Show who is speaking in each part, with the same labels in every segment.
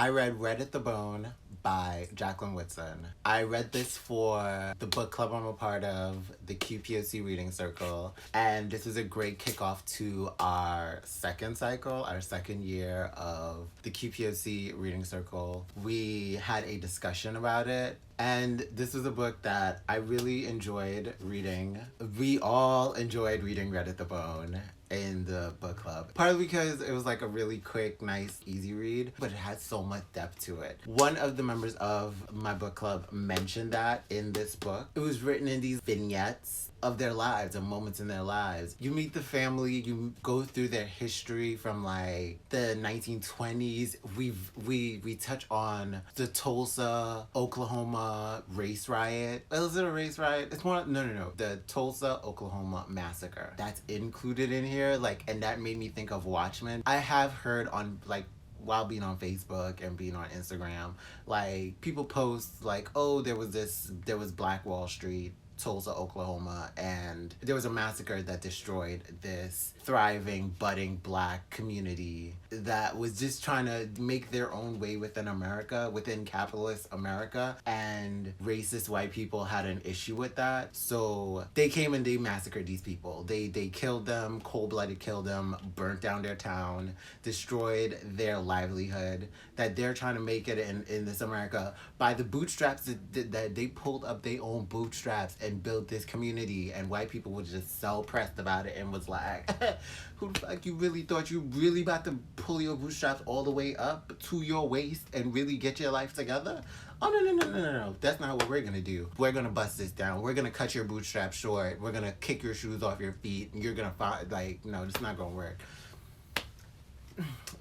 Speaker 1: I read Red at the Bone by Jacqueline Woodson. I read this for the book club I'm a part of, the QPOC Reading Circle, and this was a great kickoff to our second cycle, our second year of the QPOC Reading Circle. We had a discussion about it, and this was a book that I really enjoyed reading. We all enjoyed reading Red at the Bone in the book club. Partly because it was like a really quick, nice, easy read, but it had so much depth to it. One of the members of my book club mentioned that in this book. It was written in these vignettes of their lives, of moments in their lives. You meet the family, you go through their history from like the 1920s. We touch on the Tulsa, Oklahoma race riot. Is it a race riot? It's more, no. The Tulsa, Oklahoma massacre. That's included in here, like, and that made me think of Watchmen. I have heard on, like, while being on Facebook and being on Instagram, like, people post like, oh, there was Black Wall Street, Tulsa, Oklahoma, and there was a massacre that destroyed this thriving, budding Black community that was just trying to make their own way within America, within capitalist America, and racist white people had an issue with that. So they came and they massacred these people. They killed them, cold-blooded killed them, burnt down their town, destroyed their livelihood, that they're trying to make it in this America by the bootstraps that they pulled up their own bootstraps and built this community, and white people were just so pressed about it and was like, who the fuck you really thought you really about to pull your bootstraps all the way up to your waist and really get your life together? Oh, no. That's not what we're gonna do. We're gonna bust this down. We're gonna cut your bootstraps short. We're gonna kick your shoes off your feet. And you're gonna find, like, no, it's not gonna work.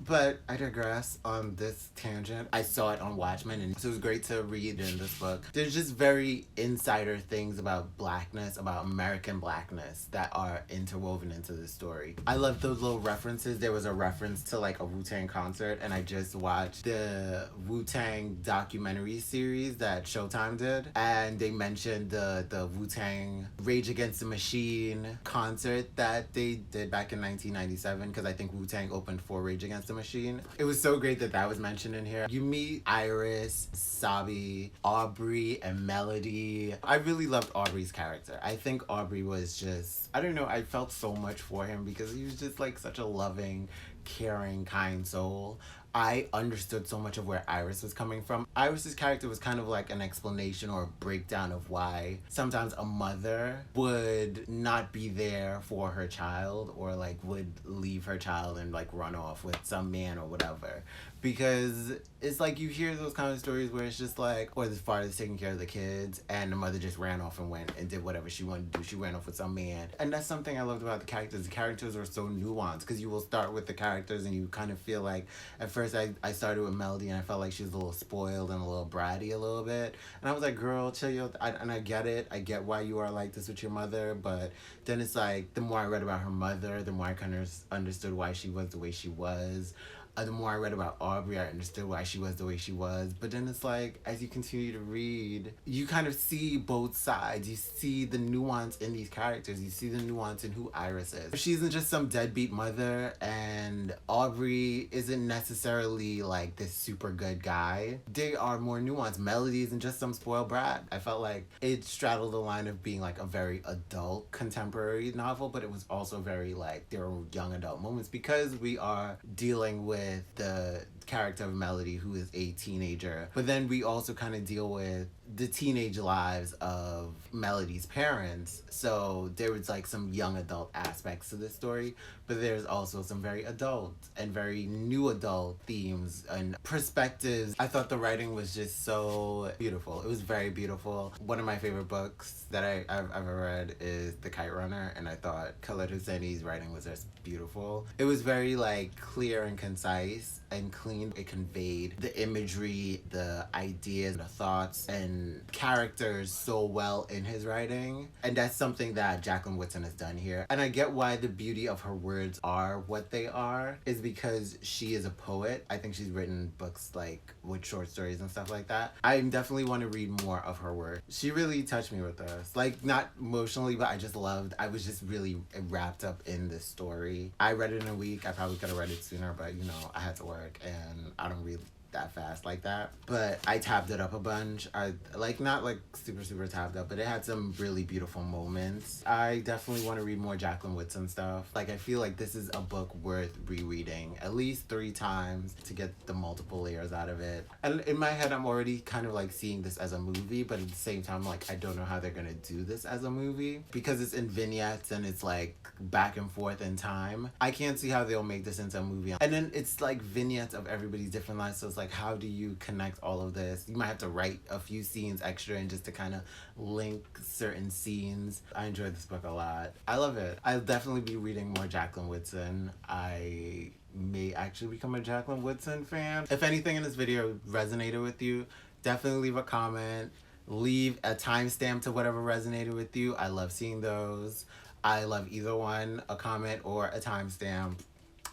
Speaker 1: But I digress on this tangent. I saw it on Watchmen, and so it was great to read in this book. There's just very insider things about Blackness, about American Blackness, that are interwoven into the story. I love those little references. There was a reference to like a Wu-Tang concert, and I just watched the Wu-Tang documentary series that Showtime did, and they mentioned the Wu-Tang Rage Against the Machine concert that they did back in 1997, because I think Wu-Tang opened for Rage Against the Machine. It was so great that was mentioned in here. You meet Iris, Sabi, Aubrey, and Melody. I really loved Aubrey's character. I think Aubrey was just, I don't know, I felt so much for him because he was just like such a loving, caring, kind soul. I understood so much of where Iris was coming from. Iris's character was kind of like an explanation or a breakdown of why sometimes a mother would not be there for her child, or like would leave her child and like run off with some man or whatever. Because it's like you hear those kind of stories where it's just like, or the father's taking care of the kids and the mother just ran off and went and did whatever she wanted to do. She ran off with some man. And that's something I loved about the characters. The characters are so nuanced, because you will start with the characters and you kind of feel like, at first I started with Melody and I felt like she was a little spoiled and a little bratty a little bit. And I was like, girl, chill. And I get it. I get why you are like this with your mother. But then it's like, the more I read about her mother, the more I kind of understood why she was the way she was. The more I read about Aubrey, I understood why she was the way she was. But then it's like, as you continue to read, you kind of see both sides. You see the nuance in these characters. You see the nuance in who Iris is. She isn't just some deadbeat mother, and Aubrey isn't necessarily like this super good guy. They are more nuanced. Melody isn't just some spoiled brat. I felt like it straddled the line of being like a very adult contemporary novel, but it was also very like, there were young adult moments, because we are dealing with the character of Melody, who is a teenager, but then we also kind of deal with the teenage lives of Melody's parents. So there was like some young adult aspects to this story, but there's also some very adult and very new adult themes and perspectives. I thought the writing was just so beautiful. It was very beautiful. One of my favorite books that I've ever read is The Kite Runner, and I thought Khaled Hosseini's writing was just beautiful. It was very like clear and concise and clean. It conveyed the imagery, the ideas, the thoughts, and characters so well in his writing. And that's something that Jacqueline Woodson has done here. And I get why the beauty of her words are what they are, is because she is a poet. I think she's written books like with short stories and stuff like that. I definitely want to read more of her work. She really touched me with this. Like, not emotionally, but I was just really wrapped up in this story. I read it in a week. I probably could have read it sooner, but you know, I had to work and I don't read that fast like that. But I tabbed it up a bunch. I like, not like super super tabbed up, but it had some really beautiful moments. I definitely want to read more Jacqueline Woodson stuff. Like, I feel like this is a book worth rereading at least 3 times to get the multiple layers out of it. And in my head, I'm already kind of like seeing this as a movie, but at the same time, like, I don't know how they're gonna do this as a movie because it's in vignettes and it's like back and forth in time. I can't see how they'll make this into a movie. And then it's like vignettes of everybody's different lives, so it's like, how do you connect all of this? You might have to write a few scenes extra and just to kind of link certain scenes. I enjoyed this book a lot. I love it. I'll definitely be reading more Jacqueline Woodson. I may actually become a Jacqueline Woodson fan. If anything in this video resonated with you, definitely leave a comment. Leave a timestamp to whatever resonated with you. I love seeing those. I love either one, a comment or a timestamp.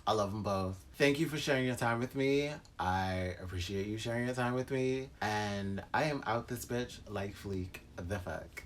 Speaker 1: I love them both. Thank you for sharing your time with me. I appreciate you sharing your time with me. And I am out this bitch like Fleek the fuck.